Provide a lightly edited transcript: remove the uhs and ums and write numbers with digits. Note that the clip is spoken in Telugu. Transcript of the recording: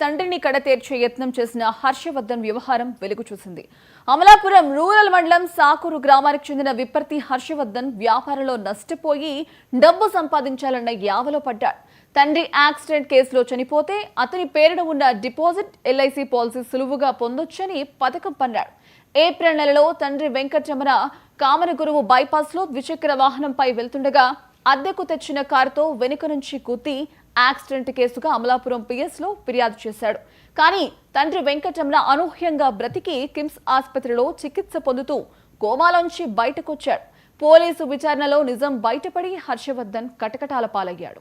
తండ్రిని కడతేర్చే యత్నం చేసిన హర్షవర్ధన్ వ్యవహారం వెలుగు చూసింది. అమలాపురం రూరల్ మండలం సాకూరు గ్రామానికి చెందిన విప్పర్తి హర్షవర్ధన్ వ్యాపారంలో నష్టపోయి డబ్బు సంపాదించాలన్న యావలో పడ్డాడు. తండ్రి యాక్సిడెంట్ కేసులో చనిపోతే అతని పేరున ఉన్న డిపాజిట్ ఎల్ఐసి పాలసీ సులువుగా పొందొచ్చని పథకం పన్నాడు. ఏప్రిల్ నెలలో తండ్రి వెంకటరమణ కామనగురువు బైపాస్ లో ద్విచక్ర వాహనంపై వెళ్తుండగా అద్దెకు తెచ్చిన కారుతో వెనుక నుంచి గుద్ది యాక్సిడెంట్ కేసుగా అమలాపురం పిఎస్ లో ఫిర్యాదు చేశాడు. కానీ తండ్రి వెంకటరమణ అనూహ్యంగా బ్రతికి కిమ్స్ ఆసుపత్రిలో చికిత్స పొందుతూ కోమాలోంచి బయటకొచ్చాడు. పోలీసు విచారణలో నిజం బయటపడి హర్షవర్ధన్ కటకటాల పాలయ్యాడు.